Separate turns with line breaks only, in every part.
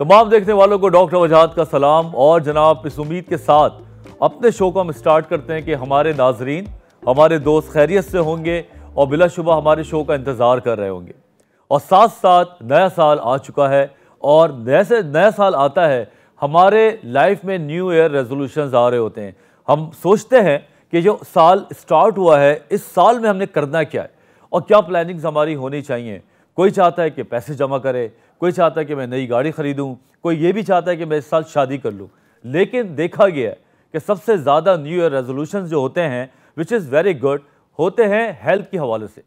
तमाम देखने वालों को डॉक्टर वजाहत का सलाम। और जनाब इस उम्मीद के साथ अपने शो को हम स्टार्ट करते हैं कि हमारे नाजरीन, हमारे दोस्त खैरियत से होंगे और बिलाशुबा हमारे शो का इंतज़ार कर रहे होंगे। और साथ साथ नया साल आ चुका है और जैसे नया साल आता है हमारे लाइफ में न्यू ईयर रेजोल्यूशंस आ रहे होते हैं। हम सोचते हैं कि जो साल स्टार्ट हुआ है इस साल में हमने करना क्या है और क्या प्लानिंग्स हमारी होनी चाहिए। कोई चाहता है कि पैसे जमा करे, कोई चाहता है कि मैं नई गाड़ी खरीदूं, कोई ये भी चाहता है कि मैं इस साल शादी कर लूं। लेकिन देखा गया है कि सबसे ज़्यादा न्यू ईयर रेजोल्यूशंस जो होते हैं विच इज़ वेरी गुड होते हैं हेल्थ के हवाले से।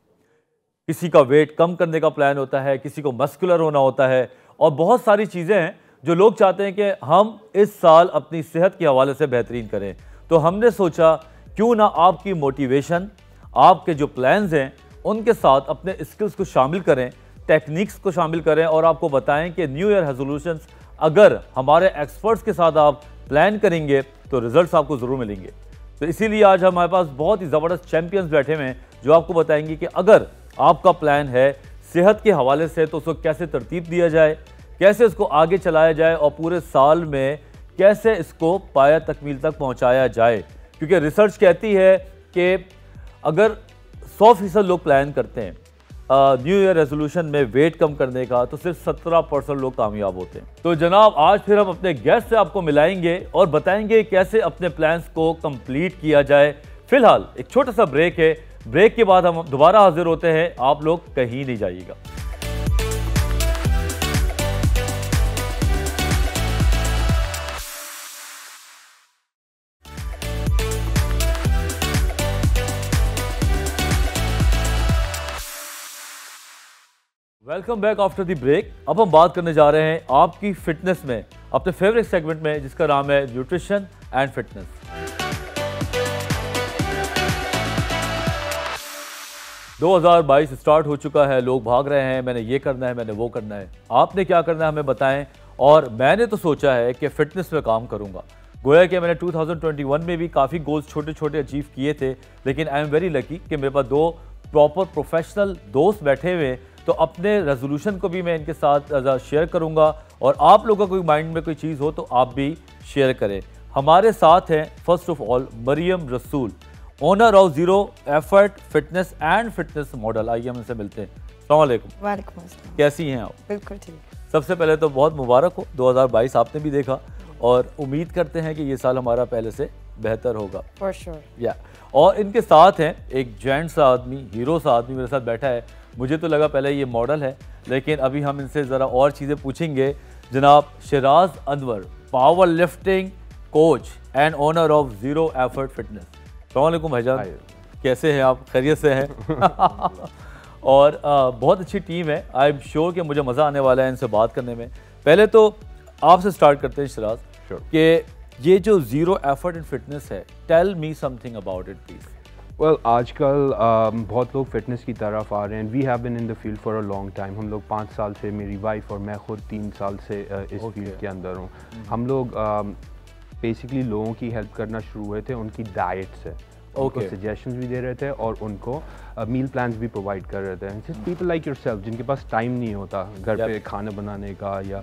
किसी का वेट कम करने का प्लान होता है, किसी को मस्कुलर होना होता है और बहुत सारी चीज़ें हैं जो लोग चाहते हैं कि हम इस साल अपनी सेहत के हवाले से बेहतरीन करें। तो हमने सोचा क्यों ना आपकी मोटिवेशन, आपके जो प्लान्स हैं उनके साथ अपने स्किल्स को शामिल करें, टेक्निक्स को शामिल करें और आपको बताएं कि न्यू ईयर रेजोल्यूशंस अगर हमारे एक्सपर्ट्स के साथ आप प्लान करेंगे तो रिजल्ट्स आपको ज़रूर मिलेंगे। तो इसीलिए आज हमारे पास बहुत ही ज़बरदस्त चैम्पियंस बैठे हुए हैं जो आपको बताएंगे कि अगर आपका प्लान है सेहत के हवाले से तो उसको कैसे तरतीब दिया जाए, कैसे उसको आगे चलाया जाए और पूरे साल में कैसे इसको पाया तकमील तक पहुंचाया जाए। क्योंकि रिसर्च कहती है कि अगर 100% लोग प्लान करते हैं न्यू ईयर रेजोल्यूशन में वेट कम करने का तो सिर्फ 17% लोग कामयाब होते हैं। तो जनाब आज फिर हम अपने गेस्ट से आपको मिलाएंगे और बताएंगे कैसे अपने प्लान्स को कंप्लीट किया जाए। फिलहाल एक छोटा सा ब्रेक है, ब्रेक के बाद हम दोबारा हाजिर होते हैं। आप लोग कहीं नहीं जाइएगा। Welcome back after the break. अब हम बात करने जा रहे हैं आपकी फिटनेस में, अपने फेवरेट सेगमेंट में जिसका नाम है न्यूट्रिशन एंड फिटनेस। दो 2022 स्टार्ट हो चुका है, लोग भाग रहे हैं, मैंने ये करना है, मैंने वो करना है। आपने क्या करना है हमें बताएं। और मैंने तो सोचा है कि फिटनेस में काम करूंगा। गोया कि मैंने 2021 में भी काफ़ी गोल्स छोटे छोटे अचीव किए थे, लेकिन आई एम वेरी लकी कि मेरे पास दो प्रॉपर प्रोफेशनल दोस्त बैठे हुए, तो अपने रेजोल्यूशन को भी मैं इनके साथ शेयर करूंगा और आप लोगों का कोई माइंड में कोई चीज़ हो तो आप भी शेयर करें। हमारे साथ हैं फर्स्ट ऑफ ऑल मरियम रसूल, owner of zero effort fitness and fitness model. आइए हम इनसे मिलते हैं। अस्सलाम वालेकुम।
वालेकुम अस्सलाम।
कैसी हैं आप?
बिल्कुल ठीक।
सबसे पहले तो बहुत मुबारक हो, 2022 आपने भी देखा और उम्मीद करते हैं कि ये साल हमारा पहले से बेहतर होगा
फॉर श्योर।
या और इनके साथ हैं एक जेंट सा आदमी, हीरो सा आदमी मेरे साथ बैठा है। मुझे तो लगा पहले ये मॉडल है, लेकिन अभी हम इनसे ज़रा और चीज़ें पूछेंगे। जनाब Siraj Anwar, power lifting coach and owner of zero effort fitness. अस्सलाम वालेकुम भाईजान, कैसे हैं आप? खैरियत से हैं? और बहुत अच्छी टीम है। आई एम श्योर कि मुझे मज़ा आने वाला है इनसे बात करने में। पहले तो आपसे स्टार्ट करते हैं शिराज, कि ये जो जीरो एफर्ट इन फिटनेस है, tell me something about it please.
Well आजकल बहुत लोग फिटनेस की तरफ आ रहे हैं। We have been in the field for a long time. हम लोग 5 साल से, मेरी वाइफ और मैं खुद 3 साल से इस फील्ड के अंदर हूँ। हम लोग बेसिकली लोगों की हेल्प करना शुरू हुए थे उनकी डाइट से। उनको सजेशंस भी दे रहे थे और उनको मील प्लान्स भी प्रोवाइड कर रहे थे। जस्ट पीपल लाइक योरसेल्फ जिनके पास टाइम नहीं होता घर पे खाना बनाने का या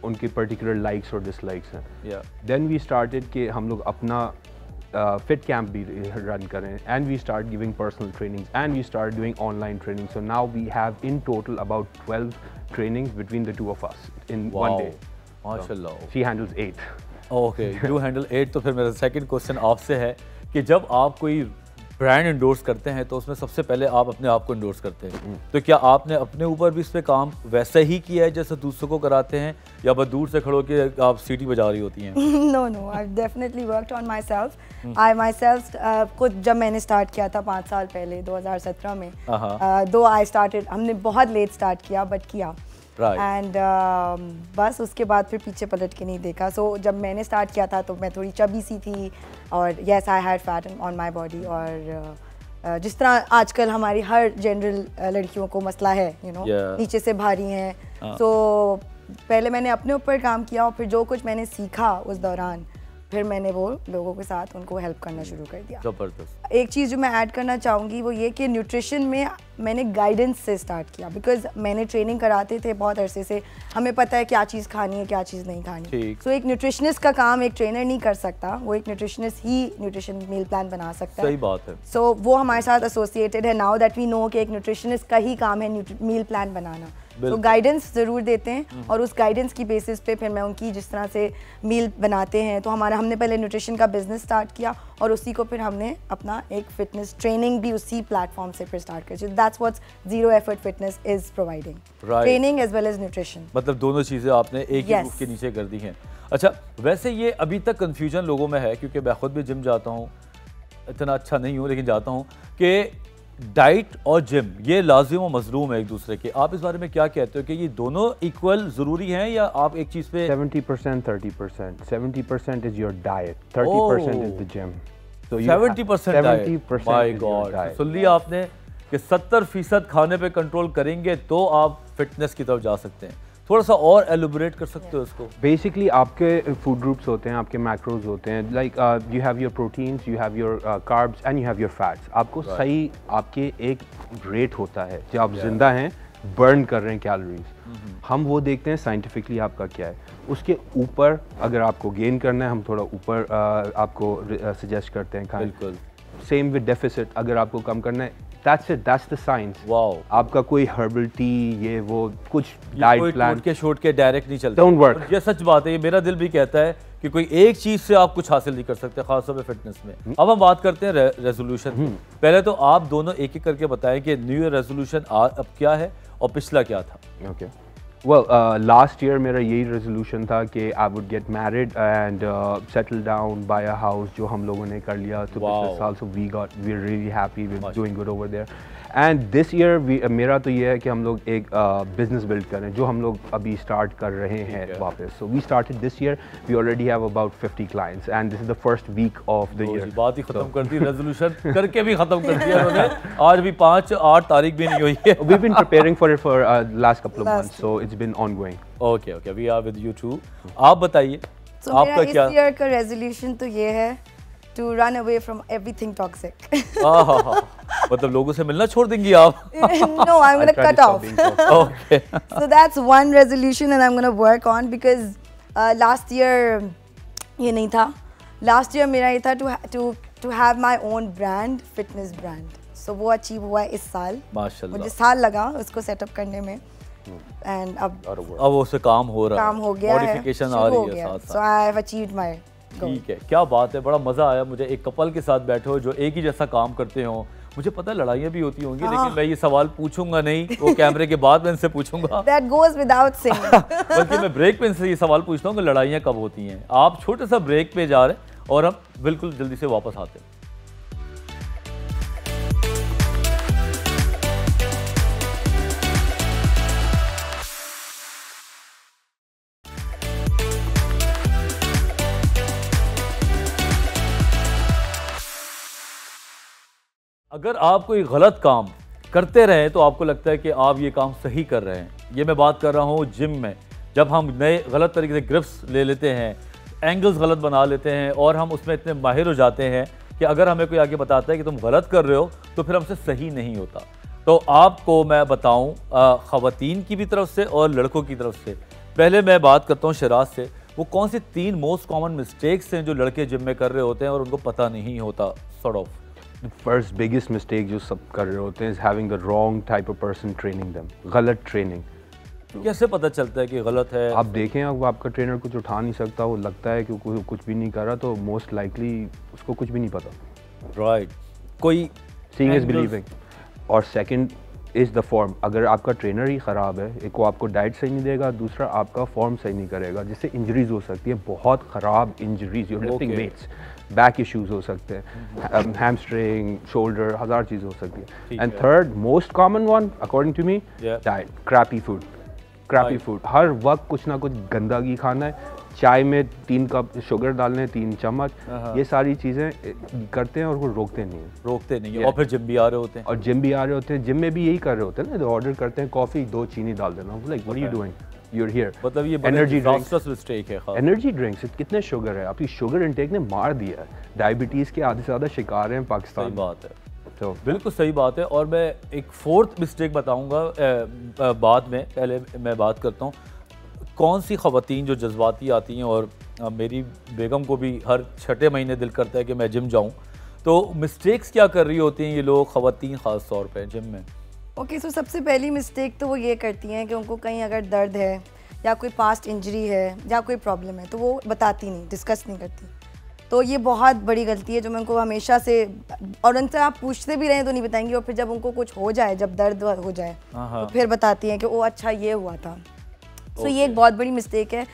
उनके पर्टिकुलर लाइक्स और डिसलाइक्स हैं। देन वी स्टार्टेड कि हम लोग अपना फिट कैंप भी रन करें and we start giving personal trainings and we start doing online training. So now we have in total about 12 trainings between the two of us in one day.
माशाल्लाह।
So, she handles 8.
Okay, you handle 8। तो फिर मेरा second question आपसे है कि जब आप कोई ब्रांड इंडोर्स करते हैं तो उसमें सबसे पहले आप अपने आप को इंडोर्स करते हैं, तो क्या आपने अपने ऊपर भी इस पे काम वैसे ही किया है जैसे दूसरों को कराते हैं, या बस दूर से खड़ो के आप सीटी बजा रही होती हैं?
No I definitely worked on myself. I myself खुद जब मैंने स्टार्ट किया था 5 साल पहले 2017 में, दो आई स्टार्टेड, हमने बहुत लेट स्टार्ट किया बट किया एंड बस उसके बाद फिर पीछे पलट के नहीं देखा। सो जब मैंने स्टार्ट किया था तो मैं थोड़ी चबी सी थी और yes I had fat on my body. और जिस तरह आजकल हमारी हर जनरल लड़कियों को मसला है, यू नो, नीचे से भारी हैं। तो पहले मैंने अपने ऊपर काम किया और फिर जो कुछ मैंने सीखा उस दौरान फिर मैंने वो लोगों के साथ उनको हेल्प करना शुरू कर दिया।
जबरदस्त।
एक चीज़ जो मैं ऐड करना चाहूँगी वो ये कि न्यूट्रिशन में मैंने गाइडेंस से स्टार्ट किया, बिकॉज मैंने ट्रेनिंग कराते थे बहुत अरसे से, हमें पता है क्या चीज़ खानी है क्या चीज़ नहीं खानी। सो एक न्यूट्रिशनिस्ट का काम एक ट्रेनर नहीं कर सकता, वो एक न्यूट्रिशनिस्ट ही न्यूट्रिशन मील प्लान बना सकता है।
सही बात है।
सो वो हमारे साथ एसोसिएटेड है, नाउ दैट वी नो कि एक न्यूट्रिशनिस्ट का ही काम है मील प्लान बनाना। तो गाइडेंस ज़रूर देते हैं और उस गाइडेंस की बेसिस पे फिर मैं उनकी जिस तरह से मील बनाते हैं, तो हमने पहले न्यूट्रिशन का बिजनेस स्टार्ट किया और उसी को फिर हमने अपना एक फिटनेस ट्रेनिंग भी उसी प्लेटफॉर्म से फिर स्टार्ट किया। That's what's zero effort fitness is providing, training as well as nutrition.
मतलब दोनों चीज़ें आपने एक ही रूफ के नीचे कर दी हैं। अच्छा, वैसे ये अभी तक कन्फ्यूजन लोगों में है, क्योंकि मैं खुद भी जिम जाता हूँ, इतना अच्छा नहीं हूँ लेकिन जाता हूँ, कि डाइट और जिम ये लाजिम और मजलूम है एक दूसरे के। आप इस बारे में क्या कहते हो कि ये दोनों इक्वल ज़रूरी हैं या आप एक चीज़ पे
70% 30%, 70% is your diet, 30% is the gym. So
70% diet, my god, सुन लिया आपने कि 70% खाने पे कंट्रोल करेंगे तो आप फिटनेस की तरफ जा सकते हैं। थोड़ा सा और एलुबरेट कर सकते हो इसको?
बेसिकली आपके फूड ग्रुप्स होते हैं, आपके मैक्रोज होते हैं, like you have your proteins, you have your carbs and you have your fats. आपको सही आपके एक रेट होता है जब आप जिंदा हैं, बर्न कर रहे हैं कैलोरीज। हम वो देखते हैं साइंटिफिकली आपका क्या है, उसके ऊपर अगर आपको गेन करना है हम थोड़ा ऊपर आपको सजेस्ट करते हैं खाएं।
बिल्कुल
सेम विद डेफिसिट, अगर आपको कम करना है, that's it, that's the science।
Wow,
आपका कोई हर्बल टी ये वो कुछ डाइट प्लान
के शोट के डायरेक्ट नहीं चलता।
Don't work।
ये सच बात है, ये मेरा दिल भी कहता है कि कोई एक चीज से आप कुछ हासिल नहीं कर सकते, खासतौर पे फिटनेस में। अब हम बात करते हैं रेजोल्यूशन। पहले तो आप दोनों एक एक करके बताएं कि न्यू ईयर रेजोल्यूशन अब क्या है और पिछला क्या था।
ओके, वेल लास्ट ईयर मेरा यही रेजोल्यूशन था कि I would get married and settle down, buy a house, जो हम लोगों ने कर लिया। तो पिछले साल so we are really happy, we are doing good over there. And this year मेरा तो ये है कि हम लोग एक बिजनेस बिल्ड करें, जो हम लोग अभी स्टार्ट कर रहे हैं वापस। So we started this year, we already have about 50 clients and this is the first week of the year.
बात ही खत्म कर दी, रेजोल्यूशन करके भी खत्म कर दिया उन्होंने। आज भी 5-8 तारीख भी नहीं हुई है।
We been preparing for it for last couple of months, so it's been ongoing.
Okay okay, we are with you too. आप बताइए आपका क्या?
इस ईयर का रेजोल्यूशन तो ये है to run away from everything toxic.
मतलब लोगों से मिलना छोड़ देंगी आप?
No, I'm going to cut off.
Okay.
So that's one resolution and I'm going to work on, because last year ये नहीं था. Last year मेरा ये था to have my own brand, fitness brand. So वो achieve हुआ है इस साल.
माशाल्लाह.
मुझे साल लगा उसको सेटअप करने में. And
अब उससे काम हो रहा है,
काम हो गया है,
मॉडिफिकेशन आ रही है साथ साथ।
So I have achieved my goal.
ठीक है, क्या बात है, बड़ा मजा आया मुझे एक कपल के साथ बैठे हो जो एक ही जैसा काम करते हो। मुझे पता है लड़ाइयाँ भी होती होंगी, लेकिन मैं ये सवाल पूछूंगा नहीं, वो कैमरे के बाद मैं इनसे पूछूंगा।
That goes without saying.
बल्कि मैं ब्रेक पे इनसे ये सवाल पूछता हूँ कि लड़ाइयाँ कब होती हैं। आप छोटे सा ब्रेक पे जा रहे हैं और हम बिल्कुल जल्दी से वापस आते हैं। अगर आप कोई गलत काम करते रहे तो आपको लगता है कि आप ये काम सही कर रहे हैं। ये मैं बात कर रहा हूँ जिम में, जब हम नए गलत तरीके से ग्रिप्स ले लेते हैं, एंगल्स गलत बना लेते हैं और हम उसमें इतने माहिर हो जाते हैं कि अगर हमें कोई आगे बताता है कि तुम गलत कर रहे हो तो फिर हमसे सही नहीं होता। तो आपको मैं बताऊँ ख़वातीन की भी तरफ से और लड़कों की तरफ से। पहले मैं बात करता हूँ शराज से, वो कौन सी 3 मोस्ट कॉमन मिस्टेक्स हैं जो लड़के जिम में कर रहे होते हैं और उनको पता नहीं होता? Sort of
first biggest mistake जो सब कर रहे होते हैं is having the wrong type of person training them. गलत ट्रेनिंग।
कैसे पता चलता है कि गलत है?
आप देखें, अब आपका ट्रेनर कुछ उठा नहीं सकता, वो लगता है कि कुछ भी नहीं कर रहा, तो मोस्ट लाइकली उसको कुछ भी नहीं पता।
राइट। कोई
सीइंग इज बिलीविंग। और सेकंड इज़ द फॉर्म। अगर आपका ट्रेनर ही ख़राब है, एक वो आपको डाइट सही नहीं देगा, दूसरा आपका फॉर्म सही नहीं करेगा, जिससे इंजरीज हो सकती है, बहुत ख़राब injuries. Your lifting weights, back issues हो सकते हैं, हैमस्ट्रिंग, शोल्डर, 1000 चीज़ हो सकती है। And third most common one according to me, diet, crappy food. Crappy food, हर वक्त कुछ ना कुछ गंदगी खाना है, चाय में 3 कप शुगर डालने, 3 चम्मच, ये सारी चीज़ें करते हैं और वो रोकते नहीं है।
और फिर जिम भी आ रहे होते हैं,
जिम में भी यही कर रहे होते हैं ना, ऑर्डर करते हैं कॉफ़ी, 2 चीनी डाल देना, like what are you doing, you are here.
मतलब ये
एनर्जी
मिस्टेक है।
एनर्जी ड्रिंक्स, कितने शुगर है, आपकी शुगर इंटेक ने मार दिया है। डायबिटीज़ के आधे से ज़्यादा शिकार हैं पाकिस्तान।
बात है।
तो
बिल्कुल सही बात है। और मैं एक फोर्थ मिस्टेक बताऊंगा बाद में, पहले मैं बात करता हूँ कौन सी ख़वातीन जो जज्बाती आती हैं, और मेरी बेगम को भी हर छठे महीने दिल करता है कि मैं जिम जाऊँ, तो मिस्टेक्स क्या कर रही होती हैं ये लोग ख़वातीन ख़ास तौर पे जिम में?
ओके, सो सबसे पहली मिस्टेक तो वो ये करती हैं कि उनको कहीं अगर दर्द है या कोई पास्ट इंजरी है या कोई प्रॉब्लम है तो वो बताती नहीं, डिस्कस नहीं करती। तो ये बहुत बड़ी गलती है जो मैं उनको हमेशा से, और उनसे आप पूछते भी रहें तो नहीं बताएंगी, और फिर जब उनको कुछ हो जाए, जब दर्द हो जाए तो फिर बताती हैं कि ओ अच्छा ये हुआ था। सो ये एक बहुत बड़ी मिस्टेक है।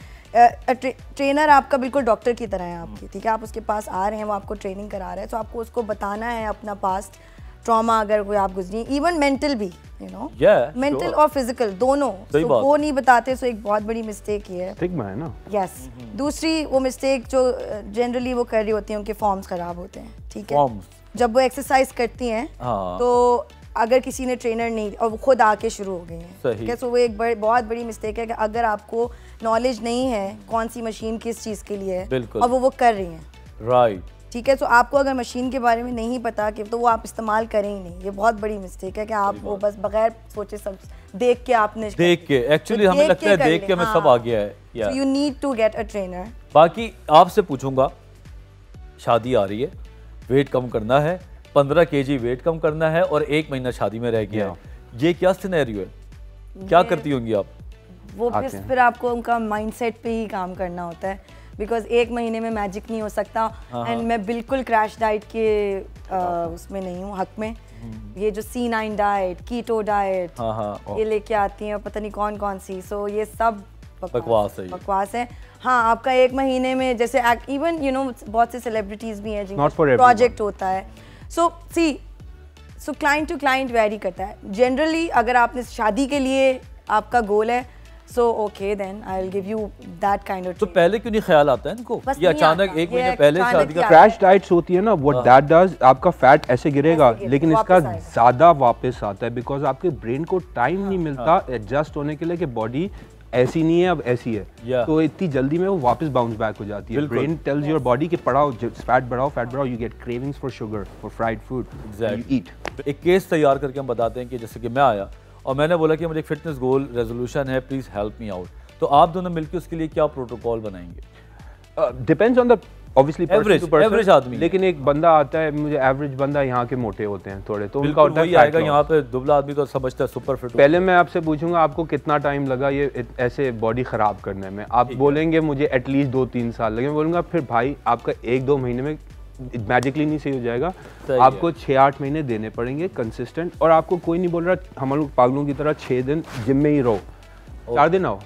ट्रेनर आपका बिल्कुल डॉक्टर की तरह है आपकी, ठीक है, आप उसके पास आ रहे हैं, वो आपको ट्रेनिंग करा रहे हैं, तो आपको उसको बताना है अपना पास्ट ट्रॉमा अगर कोई आप गुजरी, इवन मेंटल भी, यू नो, मेंटल और फिजिकल दोनों, तो वो नहीं बताते। सो एक बहुत बड़ी मिस्टेक ये है,
स्टिग्मा है ना।
यस। दूसरी वो मिस्टेक जो जनरली वो कर रही होती हैं, उनके फॉर्म्स खराब होते हैं, ठीक है, जब वो एक्सरसाइज करती हैं तो अगर किसी ने ट्रेनर नहीं, और वो खुद आके शुरू हो गई हैं, ठीक है, सो वो एक बहुत बड़ी मिस्टेक है कि अगर आपको नॉलेज नहीं है कौन सी मशीन किस चीज़ के लिए है और वो कर रही हैं,
राइट,
ठीक है, तो आपको अगर मशीन के बारे में नहीं पता कि तो वो आप इस्तेमाल करें ही नहीं। ये बहुत बड़ी मिस्टेक है कि आप वो बस बगैर सोचे सब देख के आपने
देख के, एक्चुअली हमें लगता है देख के हमें सब आ गया है।
You need to get a trainer.
बाकी आपसे पूछूंगा, शादी आ रही है, वेट कम करना है, 15 kg वेट कम करना है और 1 महीना शादी में रह गया है, ये क्या सिनेरियो है, क्या करती होंगी आप?
वो फिर आपको उनका माइंडसेट पे ही काम करना होता है, बिकॉज 1 महीने में मैजिक नहीं हो सकता। एंड मैं बिल्कुल क्रैश डाइट के उसमें नहीं हूँ, हक में। ये जो C9 डाइट, कीटो डाइट ये लेके आती हैं और पता नहीं कौन कौन सी, सो ये सब बकवास है। हाँ, आपका 1 महीने में जैसे इवन यू नो बहुत से सेलिब्रिटीज भी हैं जिनका प्रोजेक्ट होता है, so client to client vary करता है। जनरली अगर आपने शादी के लिए आपका गोल है, so okay then I'll give you that kind of
तो पहले क्यों नहीं ख्याल आता है इनको, ये अचानक 1 महीने पहले शादी का?
क्रैश डाइट्स होती है ना, what that does, आपका फैट ऐसे गिरेगा लेकिन इसका ज्यादा वापस आता है, बिकॉज आपके ब्रेन को टाइम नहीं मिलता एडजस्ट होने के लिए कि बॉडी ऐसी नहीं है अब ऐसी है, तो इतनी जल्दी में वो वापस बाउंस बैक हो जाती है। ब्रेन टेल्स योर बॉडी कि बढ़ाओ, फैट बढ़ाओ, you get cravings for sugar, for fried food, you eat.
एक केस तैयार करके हम बताते हैं कि जैसे कि मैं आया और मैंने बोला कि मुझे एक फिटनेस गोल रेजोल्यूशन है, प्लीज हेल्प मी आउट, तो आप दोनों मिलकर उसके लिए क्या प्रोटोकॉल बनाएंगे?
Depends on the obviously
average आदमी,
लेकिन एक बंदा आता है, मुझे एवरेज बंदा यहाँ के मोटे होते हैं थोड़े, तो उनका होता है
आएगा यहाँ पे दुबला आदमी तो समझता है सुपर फिट।
पहले मैं आपसे पूछूंगा आपको कितना टाइम लगा ये ऐसे बॉडी खराब करने में, आप बोलेंगे मुझे एटलीस्ट 2-3 साल लगे, मैं बोलूँगा फिर भाई आपका 1-2 महीने में मैजिकली नहीं सही हो जाएगा, आपको 6-8 महीने देने पड़ेंगे कंसिस्टेंट। और आपको कोई नहीं बोल रहा हम लोग पागलों की तरह 6 दिन जिम में ही रहो, 4 दिन आओ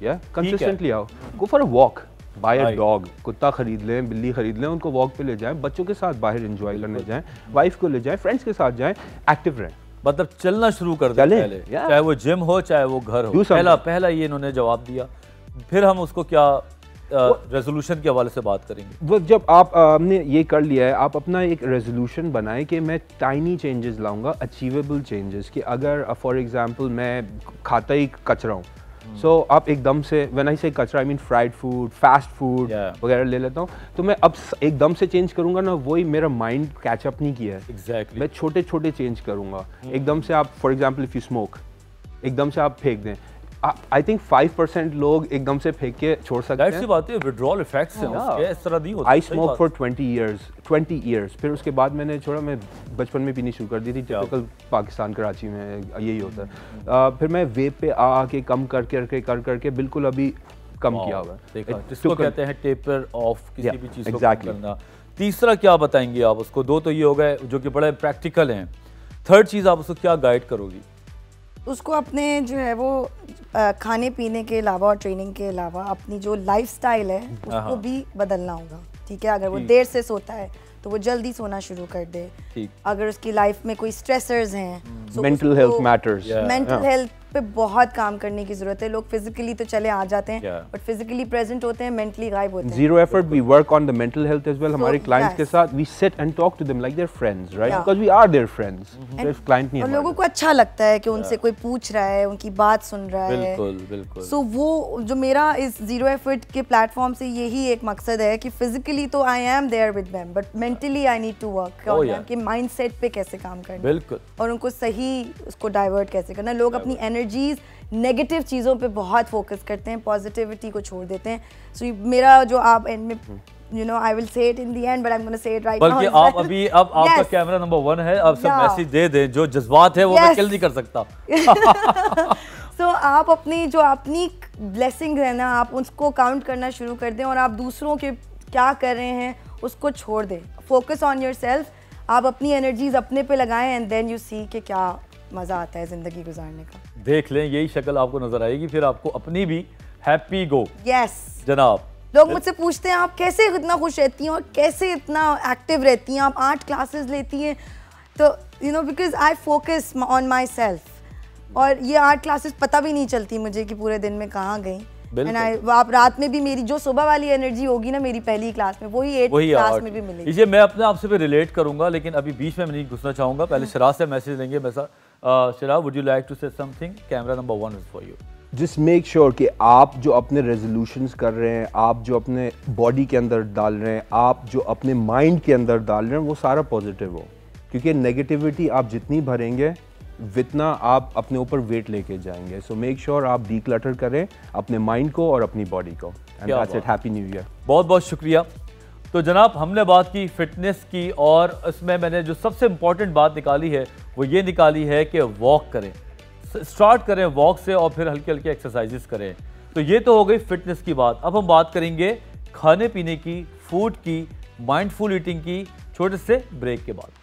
या कंसिस्टेंटली आओ, go for a walk, buy a dog, कुत्ता खरीद लें, बिल्ली खरीद लें, उनको वॉक पे ले जाएं, बच्चों के साथ बाहर एंजॉय करने जाएं, वाइफ को ले जाएं, फ्रेंड्स के साथ जाएं, एक्टिव रहें,
मतलब चलना शुरू कर दें पहले, चाहे वो जिम हो चाहे वो घर हो। पहला ये इन्होंने जवाब दिया, फिर हम उसको क्या रेजोल्यूशन के हवाले से बात करेंगे।
वो जब आपने ये कर लिया है, आप अपना एक रेजोल्यूशन बनाएं कि मैं टाइनी चेंजेस लाऊंगा, अचीवेबल चेंजेस, कि अगर फॉर एग्जांपल मैं खाता ही कचरा हूँ, सो आप एकदम से, व्हेन आई से कचरा I mean fried food, fast food वगैरह ले लेता हूँ, तो मैं अब एकदम से चेंज करूंगा ना, वही मेरा माइंड कैचअप नहीं किया है।
एग्जैक्टली
मैं छोटे छोटे चेंज करूंगा। एकदम से आप for example if you smoke, एकदम से आप फेंक दें, आई थिंक 5% लोग एकदम से फेंक के छोड़ सकते हैं।
ऐसी बात है, विड्रॉल इफेक्ट्स हैं उसके, इस तरह नहीं होता।
आई स्मोक फॉर 20 years, फिर उसके बाद मैंने छोड़ा, मैं बचपन में पीनी शुरू कर दी थी, टिपिकल पाकिस्तान कराची में यही होता है। फिर मैं वेप पे आके कम करके बिल्कुल अभी कम किया हुआ है।
इसको कहते हैं टेपर ऑफ, किसी भी चीज़ को कम करना। तीसरा क्या बताएंगे आप उसको? 2 तो ये हो गए जो कि बड़े प्रैक्टिकल हैं, 3rd चीज़ आप उसको क्या गाइड करोगी?
उसको अपने जो है वो खाने पीने के अलावा और ट्रेनिंग के अलावा अपनी जो लाइफस्टाइल है उसको भी बदलना होगा, ठीक है। अगर वो देर से सोता है तो वो जल्दी सोना शुरू कर दे। अगर उसकी लाइफ में कोई स्ट्रेसर्स हैं,
mental health matters,
mental health पे बहुत काम करने की जरूरत है। लोग फिजिकली तो चले आ जाते हैं बट फिजिकली प्रेजेंट होते हैं, मेंटली गायब होते हैं।
Zero effort, we work on the mental health as well. हमारे क्लाइंट्स के साथ we sit and talk to them like their friends, right? Because we are their friends. सिर्फ क्लाइंट नहीं,
और लोगों को अच्छा लगता है कि उनसे कोई पूछ रहा है, उनकी बात सुन रहा है।
बिल्कुल बिल्कुल।
सो वो जो मेरा इस जीरो एफर्ट के प्लेटफॉर्म से यही एक मकसद है कि फिजिकली तो I am there with them but mentally I need to work on them कि माइंडसेट पे कैसे काम करना।
बिल्कुल।
और उनको सही उसको डाइवर्ट कैसे करना। लोग अपनी एनर्जीज नेगेटिव चीज़ों पे बहुत फोकस करते हैं, पॉजिटिविटी को छोड़ देते हैं। सो मेरा जो आप एंड में you know I will say it in the end but I'm going to say it right now।
बल्कि आप अभी अब आपका कैमरा नंबर 1 है, अब सब मैसेज दे दें। जो जज्बात है वो मैं किल नहीं कर सकता।
So आप अपनी जो अपनी ब्लेसिंग है ना, आप उसको काउंट करना शुरू कर दें और आप दूसरों के क्या कर रहे हैं उसको छोड़ दें। फोकस ऑन योरसेल्फ, आप अपनी एनर्जीज अपने पे लगाएं एंड देन यू सी कि क्या मजा आता है जिंदगी गुजारने का।
देख लें, यही शक्ल आपको नजर आएगी, फिर आपको अपनी भी हैप्पी गो।
यस
जनाब,
लोग मुझसे पूछते हैं आप कैसे इतना खुश रहती हैं और कैसे इतना एक्टिव रहती हैं, आप 8 क्लासेस लेती हैं। तो you know because I focus on my self और ये 8 क्लासेस पता भी नहीं चलती मुझे कि पूरे दिन में कहाँ गई। आप रात में भी मेरी जो सुबह वाली एनर्जी होगी ना मेरी पहली क्लास में, वही 8 क्लास में भी मिलेगी।
ये मैं अपने आप से भी रिलेट करूंगा, लेकिन अभी बीच में नहीं घुसना चाहूंगा। पहले शिराज से मैसेज लेंगे। Shiraz, would you like to say something? Camera number 1 is for you.
Just make sure कि आप जो अपने रेजोल्यूशंस कर रहे हैं, आप जो अपने बॉडी के अंदर डाल रहे हैं, आप जो अपने माइंड के अंदर डाल रहे हैं, वो सारा पॉजिटिव हो। क्योंकि नेगेटिविटी आप जितनी भरेंगे जितना आप अपने ऊपर वेट लेके जाएंगे। सो मेक श्योर आप डीक्लटर करें अपने माइंड को और अपनी बॉडी को। And that's it. Happy new year.
बहुत बहुत शुक्रिया। तो जनाब, हमने बात की फिटनेस की और इसमें मैंने जो सबसे इम्पॉर्टेंट बात निकाली है वो ये निकाली है कि वॉक करें, स्टार्ट करें वॉक से और फिर हल्के हल्के एक्सरसाइजेस करें। तो ये तो हो गई फिटनेस की बात। अब हम बात करेंगे खाने पीने की, फूड की, माइंडफुल ईटिंग की, छोटे से ब्रेक के बाद।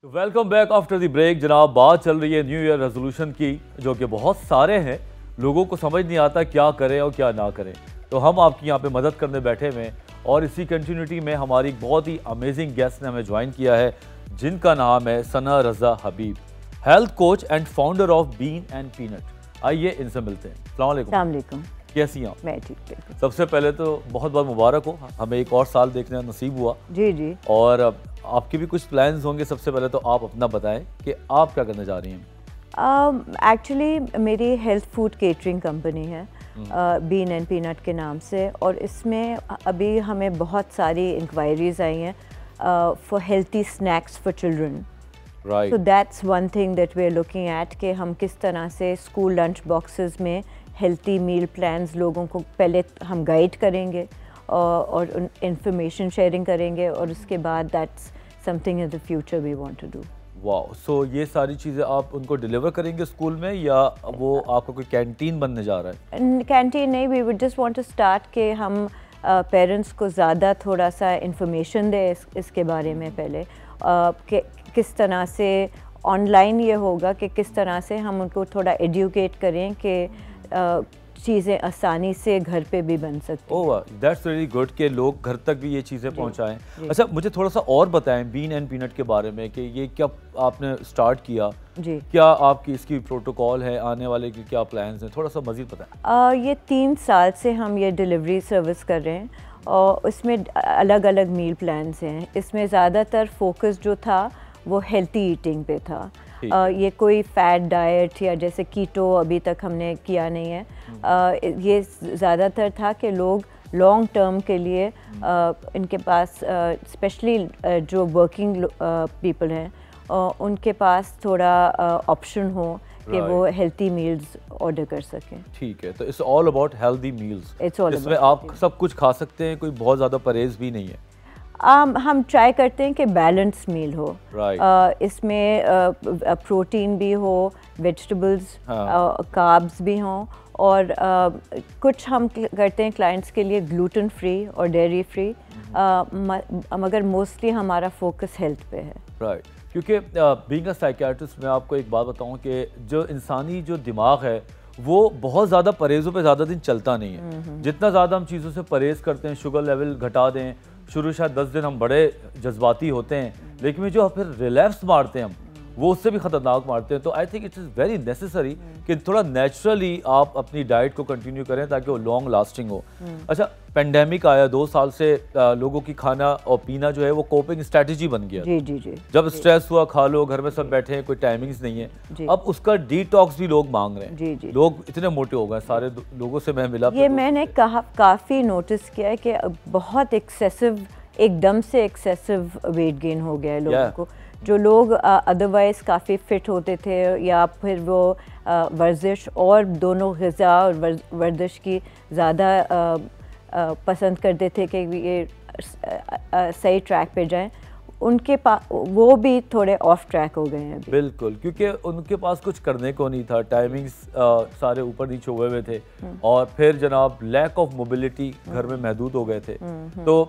Welcome back after the break. जनाब, बात चल रही है न्यू ईयर रेजोल्यूशन की, जो कि बहुत सारे हैं। लोगों को समझ नहीं आता क्या करें और क्या ना करें। तो हम आपकी यहाँ पे मदद करने बैठे हुए हैं और इसी कंटिन्यूटी में हमारी बहुत ही अमेजिंग गेस्ट ने हमें ज्वाइन किया है, जिनका नाम है Sana Raza Habib, health coach and founder of bean and peanut. आइए इनसे मिलते हैं। अस्सलाम वालेकुम। कैसी हैं?
मैं ठीक हूँ।
सबसे पहले तो बहुत बहुत मुबारक हो, हमें एक और साल देखने का नसीब हुआ।
जी जी।
और आपके भी कुछ प्लान्स होंगे। सबसे पहले तो आप अपना बताएं कि आप क्या करने जा रही हैं।
एक्चुअली मेरी हेल्थ फूड केटरिंग कंपनी है बीन एंड पीनट के नाम से, और इसमें अभी हमें बहुत सारी इंक्वायरीज आई हैं for healthy snacks for children.
Right.
So that's one thing that we are looking at कि हम किस तरह से स्कूल लंच बॉक्सेस में हेल्थी मील प्लान्स लोगों को पहले हम गाइड करेंगे और इंफॉर्मेशन शेयरिंग करेंगे, और उसके बाद that's something in the future we want to do.
Wow. So ये सारी चीज़ें आप उनको डिलीवर करेंगे स्कूल में, या वो आपका कोई कैंटीन बनने जा रहा है?
कैंटीन नहीं, we would just want to start कि हम पेरेंट्स को ज़्यादा थोड़ा सा इंफॉर्मेशन दें इसके बारे में पहले, कि किस तरह से ऑनलाइन ये होगा, कि किस तरह से हम उनको थोड़ा एजुकेट करें कि चीज़ें आसानी से घर पे भी बन सकती हैं।
ओह, दैट्स रियली गुड कि लोग घर तक भी ये चीज़ें पहुंचाएं। अच्छा, मुझे थोड़ा सा और बताएं बीन एंड पीनट के बारे में कि ये क्या आपने स्टार्ट किया
जी,
क्या आपकी इसकी प्रोटोकॉल है, आने वाले की क्या प्लान्स हैं, थोड़ा सा मज़ीद बताएं।
ये 3 साल से हम ये डिलीवरी सर्विस कर रहे हैं और उसमें अलग अलग मील प्लान्स हैं। इसमें ज़्यादातर फोकस जो था वो हेल्थी ईटिंग पे था। ये कोई फैट डाइट या जैसे कीटो अभी तक हमने किया नहीं है। ये ज़्यादातर था कि लोग लॉन्ग टर्म के लिए इनके पास स्पेशली जो वर्किंग पीपल हैं उनके पास थोड़ा ऑप्शन हो कि वो हेल्थी मील्स ऑर्डर कर सकें।
ठीक है, तो it's all about healthy meals. इसमें आप सब कुछ खा सकते हैं, कोई बहुत ज़्यादा परहेज भी नहीं है।
हम ट्राई करते हैं कि बैलेंस मील हो। इसमें प्रोटीन भी हो, वेजिटेबल्स, कार्ब्स भी हों, और कुछ हम करते हैं क्लाइंट्स के लिए ग्लूटेन फ्री और डेयरी फ्री, मगर मोस्टली हमारा फोकस हेल्थ पे है।
राइट। क्योंकि बीइंग अ साइकियाट्रिस्ट मैं आपको एक बात बताऊं कि जो इंसानी जो दिमाग है वो बहुत ज़्यादा परहेज़ों पे ज़्यादा दिन चलता नहीं है। जितना ज़्यादा हम चीज़ों से परहेज़ करते हैं, शुगर लेवल घटा दें, शुरू शायद 10 दिन हम बड़े जज्बाती होते हैं, लेकिन जो फिर रिलैप्स मारते हैं हम, वो उससे भी ख़तरनाक मारते हैं। तो I think it is very necessary कि थोड़ा नेचुरली आप अपनी डाइट को कंटिन्यू करें ताकि वो लॉन्ग लास्टिंग हो। अच्छा, पेंडेमिक आया 2 साल से, लोगों की खाना और पीना जो है वो कोपिंग स्ट्रेटजी बन गया।
जी जी जी।
जब स्ट्रेस हुआ, खा लो, घर में सब बैठे हैं, कोई टाइमिंग्स नहीं है, अब उसका डिटॉक्स भी लोग मांग रहे हैं। जी जी। लोग इतने मोटे हो गए, सारे लोगों से मैं मिला,
ये मैंने काफ़ी नोटिस किया है कि बहुत एक्सेसिव, एकदम से एक्सेसिव वेट गेन हो गया है लोगों को। जो लोग अदरवाइज़ काफ़ी फ़िट होते थे या फिर वो वर्जिश और दोनों ग़िज़ा और वर्जिश की ज़्यादा पसंद करते थे कि ये सही ट्रैक पे जाएं, उनके पास वो भी थोड़े ऑफ ट्रैक हो गए हैं अभी।
बिल्कुल, क्योंकि उनके पास कुछ करने को नहीं था, टाइमिंग्स सारे ऊपर नीचे हुए हुए थे, और फिर जनाब लैक ऑफ मोबिलिटी घर में महदूद हो गए थे। तो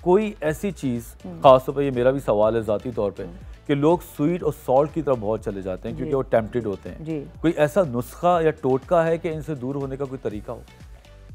कोई ऐसी चीज़, खासतौर पर ये मेरा भी सवाल है ज़ाती तौर पे, कि लोग स्वीट और सॉल्ट की तरफ बहुत चले जाते हैं क्योंकि वो टेम्प्टेड होते हैं। कोई ऐसा नुस्खा या टोटका है कि इनसे दूर होने का कोई तरीका हो?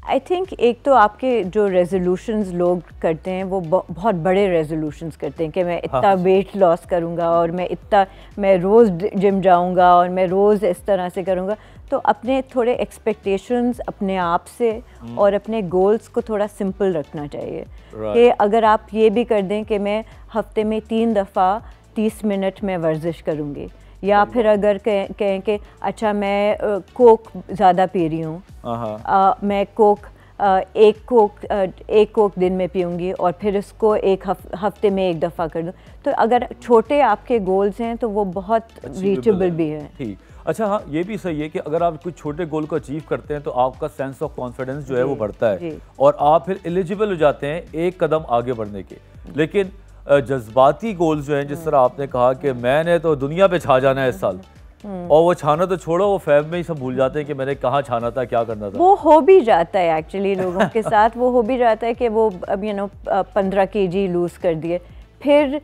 आई थिंक एक तो आपके जो रेजोल्यूशंस लोग करते हैं वो बहुत बड़े रेजोल्यूशंस करते हैं कि मैं इतना वेट लॉस करूँगा और मैं रोज़ जिम जाऊँगा और मैं रोज़ इस तरह से करूँगा। तो अपने थोड़े एक्सपेक्टेशंस अपने आप से और अपने गोल्स को थोड़ा सिंपल रखना चाहिए। कि अगर आप ये भी कर दें कि मैं हफ्ते में 3 दफ़ा 30 मिनट में वर्जिश करूँगी, या फिर अगर कहें कि अच्छा मैं कोक ज़्यादा पी रही हूँ, मैं एक कोक दिन में पीऊँगी और फिर इसको एक हफ्ते में 1 दफ़ा कर दूँ। तो अगर छोटे आपके गोल्स हैं तो वो बहुत रीचेबल भी है।
ठीक, अच्छा हाँ, ये भी सही है कि अगर आप कुछ छोटे गोल को अचीव करते हैं तो आपका सेंस ऑफ कॉन्फिडेंस जो है वो बढ़ता है और आप फिर एलिजिबल हो जाते हैं एक कदम आगे बढ़ने के। लेकिन जज्बाती गोल्स जो हैं, जिस तरह आपने कहा कि मैंने तो दुनिया पे छा जाना है इस साल, और वो छाना तो छोड़ो, वो फैब में ही सब भूल जाते हैं कि मैंने कहाँ छाना था, क्या करना था।
वो हो भी जाता है एक्चुअली लोगों के साथ, वो हो भी जाता है कि वो अब 15 kg लूज़ कर दिए, फिर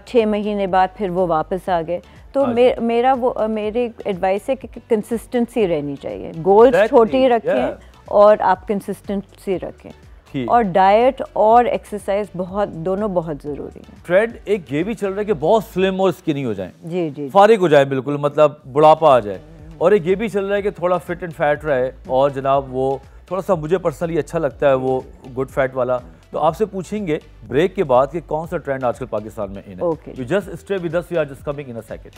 6 महीने बाद फिर वो वापस आ गए। तो मेरी एडवाइस है कि कंसिस्टेंसी रहनी चाहिए, गोल्स छोटी रखें और आप कंसिस्टेंसी रखें, और डाइट और एक्सरसाइज दोनों बहुत ज़रूरी है।
ट्रेंड एक ये भी चल रहा है कि बहुत स्लिम और स्किनी हो जाएं,
जी जी,
फारिग हो जाए, बिल्कुल मतलब बुढ़ापा आ जाए, और एक ये भी चल रहा है कि थोड़ा फिट एंड फैट रहे, और जनाब वो थोड़ा सा मुझे पर्सनली अच्छा लगता है वो गुड फैट वाला। तो आपसे पूछेंगे ब्रेक के बाद कि कौन सा ट्रेंड आजकल पाकिस्तान में इन है। You just stay with us, we are just coming in a second.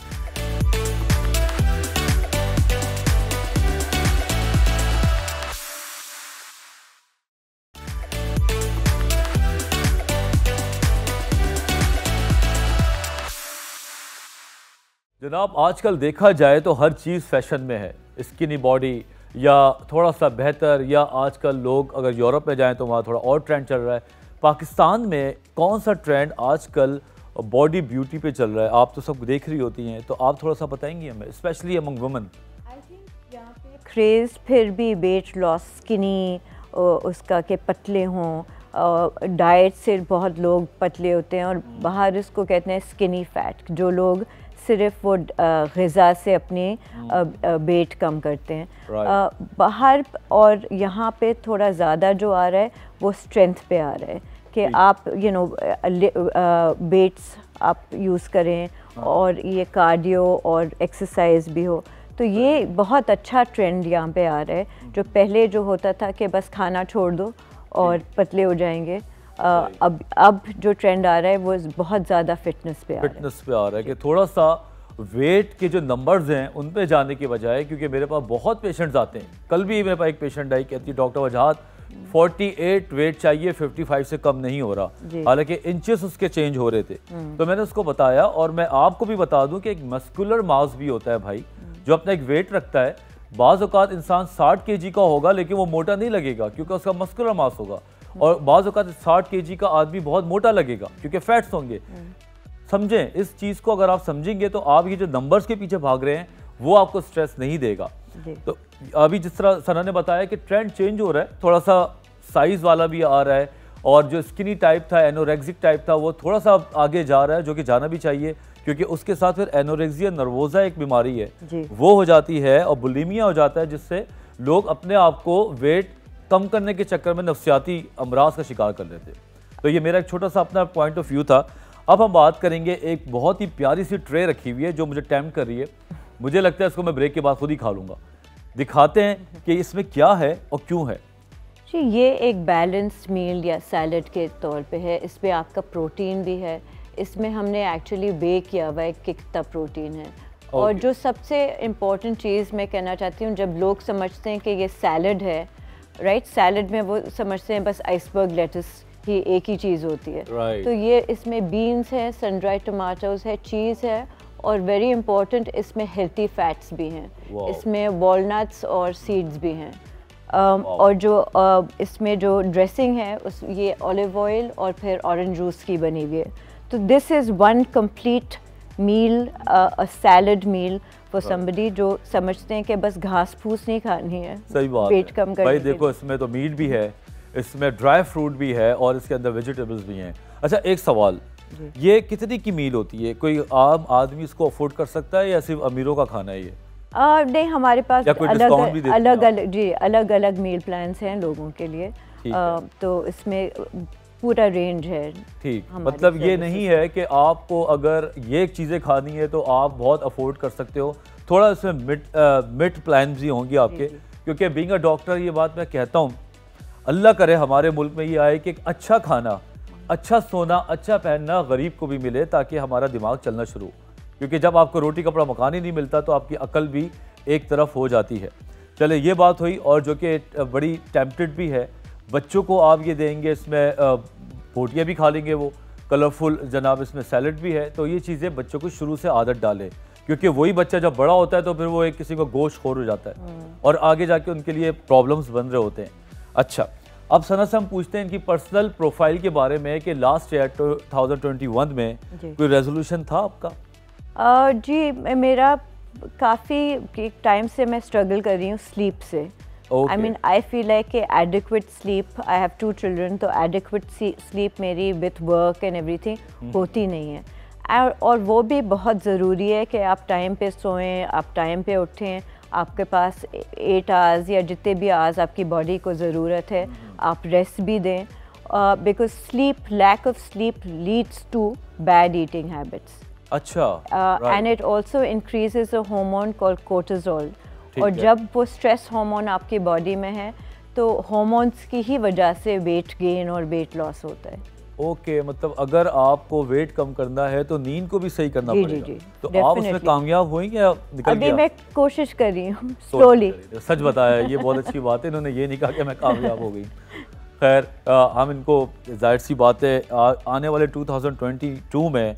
जनाब आजकल देखा जाए तो हर चीज़ फैशन में है, स्किनी बॉडी या थोड़ा सा बेहतर, या आजकल लोग अगर यूरोप में जाएं तो वहाँ थोड़ा और ट्रेंड चल रहा है। पाकिस्तान में कौन सा ट्रेंड आजकल बॉडी ब्यूटी पे चल रहा है? आप तो सब देख रही होती हैं, तो आप थोड़ा सा बताएंगी हमें, specially among women.
I think यहाँ पे क्रेज़ फिर भी वेट लॉस, स्किनी, उसका के पतले हों, डाइट से बहुत लोग पतले होते हैं, और बाहर इसको कहते हैं स्किनी फैट, जो लोग सिर्फ वो ग़िज़ा से अपनी वेट कम करते हैं बाहर। और यहाँ पे थोड़ा ज़्यादा जो आ रहा है वो स्ट्रेंथ पे आ रहा है कि आप वेट्स आप यूज़ करें और ये कार्डियो और एक्सरसाइज भी हो। तो ये बहुत अच्छा ट्रेंड यहाँ पे आ रहा है, जो पहले जो होता था कि बस खाना छोड़ दो और पतले हो जाएंगे, अब जो ट्रेंड आ रहा है वो बहुत ज़्यादा फिटनेस पे आ रहा है
कि थोड़ा सा वेट के जो नंबर्स हैं उन पे जाने की बजाय, क्योंकि मेरे पास बहुत पेशेंट्स आते हैं। कल भी मेरे पास एक पेशेंट आई, कहती डॉक्टर वजाहत 48 वेट चाहिए, 55 से कम नहीं हो रहा, हालांकि इंचेस उसके चेंज हो रहे थे। तो मैंने उसको बताया, और मैं आपको भी बता दूं कि एक मस्कुलर मास भी होता है भाई, जो अपना एक वेट रखता है। बाज़ औक़ात इंसान 60 kg का होगा लेकिन वो मोटा नहीं लगेगा क्योंकि उसका मस्कुलर मास होगा, और बाज़ औक़ात 60 kg का आदमी बहुत मोटा लगेगा क्योंकि फैट्स होंगे। समझें इस चीज़ को, अगर आप समझेंगे तो आप ये जो नंबर्स के पीछे भाग रहे हैं वो आपको स्ट्रेस नहीं देगा। तो अभी जिस तरह सना ने बताया कि ट्रेंड चेंज हो रहा है, थोड़ा सा साइज़ वाला भी आ रहा है, और जो स्किनी टाइप था, एनोरेक्सिक टाइप था, वो थोड़ा सा आगे जा रहा है, जो कि जाना भी चाहिए, क्योंकि उसके साथ फिर एनोरेक्सिया नर्वोजा एक बीमारी है वो हो जाती है, और बुलिमिया हो जाता है, जिससे लोग अपने आप को वेट कम करने के चक्कर में नफ्सियाती अमराज का शिकार कर लेते हैं। तो ये मेरा एक छोटा सा अपना पॉइंट ऑफ व्यू था। अब हम बात करेंगे, एक बहुत ही प्यारी सी ट्रे रखी हुई है जो मुझे टेम्प्ट कर रही है, मुझे लगता है इसको मैं ब्रेक के बाद खुद ही खा लूँगा। दिखाते हैं कि इसमें क्या है और क्यों है।
जी, ये एक बैलेंस्ड मील या सैलड के तौर पे है। इसमें आपका प्रोटीन भी है, इसमें हमने एक्चुअली बेक किया हुआ है कि कितना प्रोटीन है। और जो सबसे इम्पॉर्टेंट चीज़ मैं कहना चाहती हूँ, जब लोग समझते हैं कि ये सैलड है, राइट, सैलड में वो समझते हैं बस आइसबर्ग लेटस ही एक ही चीज़ होती है। तो ये इसमें बीन्स है, सन ड्राइड टमाटोज है, चीज़ है, और वेरी इंपॉर्टेंट इसमें हेल्थी फैट्स भी हैं, इसमें वॉलनट्स और सीड्स भी हैं। और जो इसमें जो ड्रेसिंग है उस ये ऑलिव ऑयल और फिर ऑरेंज जूस की बनी हुई है। तो this is one complete meal, a salad meal for somebody जो समझते हैं कि बस घास फूस नहीं खानी है,
सही बात,
पेट कम करने
भाई देखो इसमें तो मीट भी है, इसमें ड्राई फ्रूट भी है और इसके अंदर वेजिटेबल्स भी हैं। अच्छा, एक सवाल, ये कितनी की मील होती है? कोई आम आदमी इसको अफोर्ड कर सकता है या सिर्फ अमीरों का खाना है ये?
नहीं, हमारे पास अलग अलग मील प्लान्स हैं लोगों के लिए। तो इसमें पूरा रेंज है।
ठीक, मतलब ये नहीं है कि आपको अगर ये चीज़ें खानी है तो आप बहुत अफोर्ड कर सकते हो, थोड़ा इसमें मिड प्लान भी होंगे आपके, क्योंकि बीइंग अ डॉक्टर ये बात मैं कहता हूँ, अल्लाह करे हमारे मुल्क में ये आए कि अच्छा खाना, अच्छा सोना, अच्छा पहनना गरीब को भी मिले, ताकि हमारा दिमाग चलना शुरू, क्योंकि जब आपको रोटी कपड़ा मकान ही नहीं मिलता तो आपकी अकल भी एक तरफ हो जाती है। चले, ये बात हुई। और जो कि बड़ी टेम्प्टेड भी है, बच्चों को आप ये देंगे, इसमें बोटियाँ भी खा लेंगे वो, कलरफुल जनाब इसमें सैलड भी है, तो ये चीज़ें बच्चों को शुरू से आदत डालें, क्योंकि वही बच्चा जब बड़ा होता है तो फिर वो एक किसी को गोश्त खोर हो जाता है और आगे जाके उनके लिए प्रॉब्लम्स बन रहे होते हैं। अच्छा, अब सना से हम पूछते हैं इनकी पर्सनल प्रोफाइल के बारे में कि लास्ट ईयर 2021 में कोई रेजोल्यूशन था आपका?
जी, मेरा काफ़ी टाइम से मैं स्ट्रगल कर रही हूँ स्लीप से। I mean I feel like adequate sleep, I have 2 children, तो एडिक्वेट स्लीप मेरी विथ वर्क एंड एवरीथिंग होती नहीं है। और वो भी बहुत ज़रूरी है कि आप टाइम पे सोएं, आप टाइम पे उठें, आपके पास 8 आवर्स या जितने भी आवर्स आपकी बॉडी को ज़रूरत है आप रेस्ट भी दें, because sleep, lack of sleep leads to bad eating habits.
अच्छा,
and it also increases a hormone called cortisol, और जब वो स्ट्रेस हार्मोन आपकी बॉडी में है तो हार्मोन्स की ही वजह से वेट गेन और वेट लॉस होता है।
ओके, मतलब अगर आपको वेट कम करना है तो नींद को भी सही करना पड़ेगा।
जी,
तो आप उसमें कामयाब हुई या निकल गया?
अभी मैं कोशिश कर रही हूँ स्लोली।
सच बताया, ये बहुत अच्छी बात है, इन्होंने ये नहीं कहा कि मैं कामयाब हो गई। खैर, हम इनको जाहिर सी बात है आने वाले 2022 में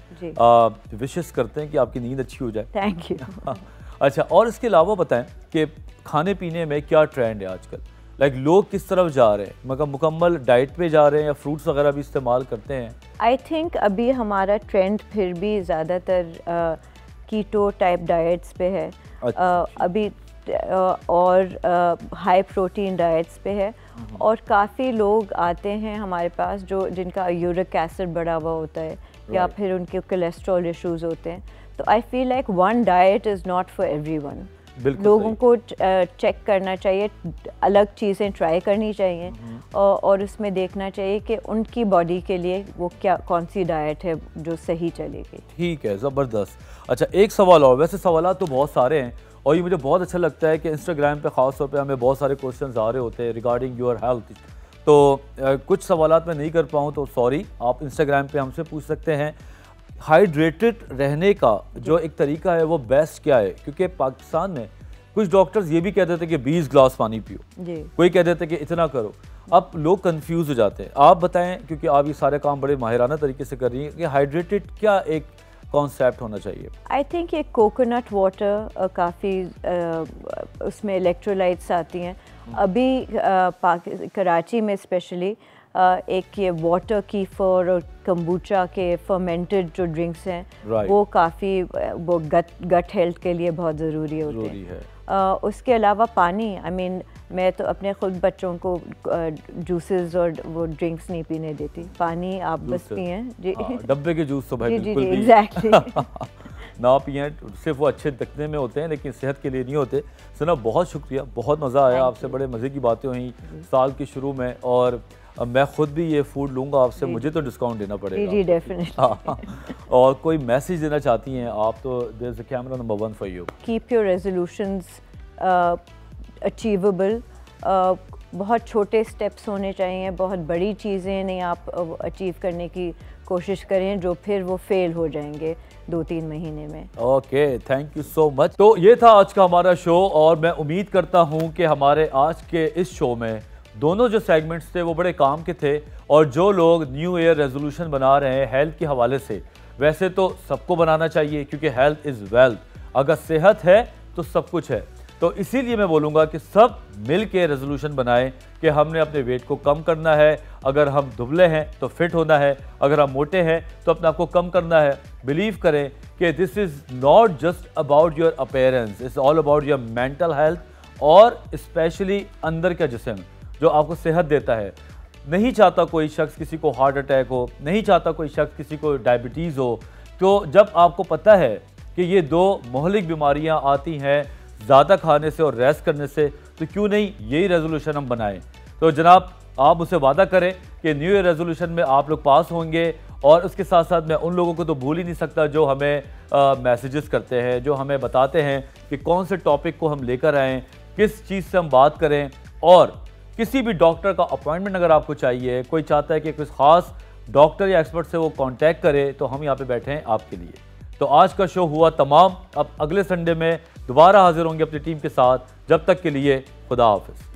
विशेस करते हैं कि आपकी नींद अच्छी हो जाए।
Thank you.
अच्छा, और इसके अलावा बताएं कि खाने पीने में क्या ट्रेंड है आजकल? लाइक लोग किस तरफ जा रहे हैं? मतलब मुकम्मल डाइट पे जा रहे हैं या फ्रूट्स वगैरह भी इस्तेमाल करते हैं?
आई थिंक अभी हमारा ट्रेंड फिर भी ज़्यादातर कीटो टाइप डाइट्स पे है। अभी और हाई प्रोटीन डाइट्स पे है, और काफ़ी लोग आते हैं हमारे पास जो जिनका यूरिक एसिड बढ़ा हुआ होता है या फिर उनके कोलेस्ट्रॉल इश्यूज होते हैं। तो I feel like one diet is not for everyone. लोगों को चेक करना चाहिए, अलग चीज़ें ट्राई करनी चाहिए और उसमें देखना चाहिए कि उनकी बॉडी के लिए वो कौन सी डाइट है जो सही चलेगी।
ठीक है, ज़बरदस्त। अच्छा, एक सवाल और, वैसे सवाल तो बहुत सारे हैं और ये मुझे बहुत अच्छा लगता है कि इंस्टाग्राम पे ख़ास तौर पे हमें बहुत सारे क्वेश्चंस आ रहे होते हैं रिगार्डिंग योर हेल्थ, तो कुछ सवालात मैं नहीं कर पाऊँ तो सॉरी, आप इंस्टाग्राम पे हमसे पूछ सकते हैं। हाइड्रेटेड रहने का जो एक तरीका है वो बेस्ट क्या है? क्योंकि पाकिस्तान में कुछ डॉक्टर्स ये भी कहते थे कि 20 ग्लास पानी पियो, कोई कह देते कि इतना करो, अब लोग कंफ्यूज हो जाते हैं। आप बताएं, क्योंकि आप ये सारे काम बड़े माहिराना तरीके से कर रही हैं, कि हाइड्रेटेड क्या एक कॉन्सेप्ट होना चाहिए? आई
थिंक ये कोकोनट वाटर काफ़ी उसमें इलेक्ट्रोलाइट्स आती हैं। अभी कराची में स्पेशली एक ये वाटर कीफर और कम्बूचा के फर्मेंटेड जो ड्रिंक्स हैं वो काफ़ी वो गट हेल्थ के लिए बहुत ज़रूरी होते हैं। उसके अलावा पानी, आई मीन मैं तो अपने खुद बच्चों को जूसेस और वो ड्रिंक्स नहीं पीने देती, पानी आप बस पिएं जी।
डब्बे के जूस तो भाई
जी
बिल्कुल
जी एग्जैक्टली
ना पिएं, सिर्फ वो अच्छे दिखने में होते हैं लेकिन सेहत के लिए नहीं होते। सना बहुत शुक्रिया, बहुत मज़ा आया आपसे, बड़े मज़े की बातें हुई साल के शुरू में, और मैं खुद भी ये फूड लूँगा आपसे, मुझे तो डिस्काउंट देना पड़ेगा
जी डेफिनेटली।
और कोई मैसेज देना चाहती हैं आप तो there is a camera number 1 for you.
Keep your resolutions achievable, बहुत छोटे स्टेप्स होने चाहिए, बहुत बड़ी चीज़ें नहीं आप अचीव करने की कोशिश करें जो फिर वो फेल हो जाएंगे 2-3 महीने में।
Okay, thank you so much. तो ये था आज का हमारा शो, और मैं उम्मीद करता हूँ कि हमारे आज के इस शो में दोनों जो सेगमेंट्स थे वो बड़े काम के थे, और जो लोग न्यू ईयर रेजोल्यूशन बना रहे हैं हेल्थ के हवाले से, वैसे तो सबको बनाना चाहिए क्योंकि हेल्थ इज़ वेल्थ, अगर सेहत है तो सब कुछ है। तो इसीलिए मैं बोलूँगा कि सब मिल के रेजोल्यूशन बनाएं कि हमने अपने वेट को कम करना है, अगर हम दुबले हैं तो फिट होना है, अगर हम मोटे हैं तो अपने आप को कम करना है। बिलीव करें कि this is not just about your appearance, it's all about your mental health, और स्पेशली अंदर का जिस्म जो आपको सेहत देता है। नहीं चाहता कोई शख्स किसी को हार्ट अटैक हो, नहीं चाहता कोई शख्स किसी को डायबिटीज़ हो। तो जब आपको पता है कि ये 2 मोहलिक बीमारियां आती हैं ज़्यादा खाने से और रेस्ट करने से, तो क्यों नहीं यही रेजोल्यूशन हम बनाएं। तो जनाब आप मुझसे वादा करें कि न्यू ईयर रेजोल्यूशन में आप लोग पास होंगे, और उसके साथ साथ मैं उन लोगों को तो भूल ही नहीं सकता जो हमें मैसेजेस करते हैं, जो हमें बताते हैं कि कौन से टॉपिक को हम लेकर आएँ, किस चीज़ से हम बात करें। और किसी भी डॉक्टर का अपॉइंटमेंट अगर आपको चाहिए, कोई चाहता है कि कुछ ख़ास डॉक्टर या एक्सपर्ट से वो कांटेक्ट करे, तो हम यहाँ पे बैठे हैं आपके लिए। तो आज का शो हुआ तमाम, अब अगले संडे में दोबारा हाजिर होंगे अपनी टीम के साथ। जब तक के लिए खुदा हाफिज़।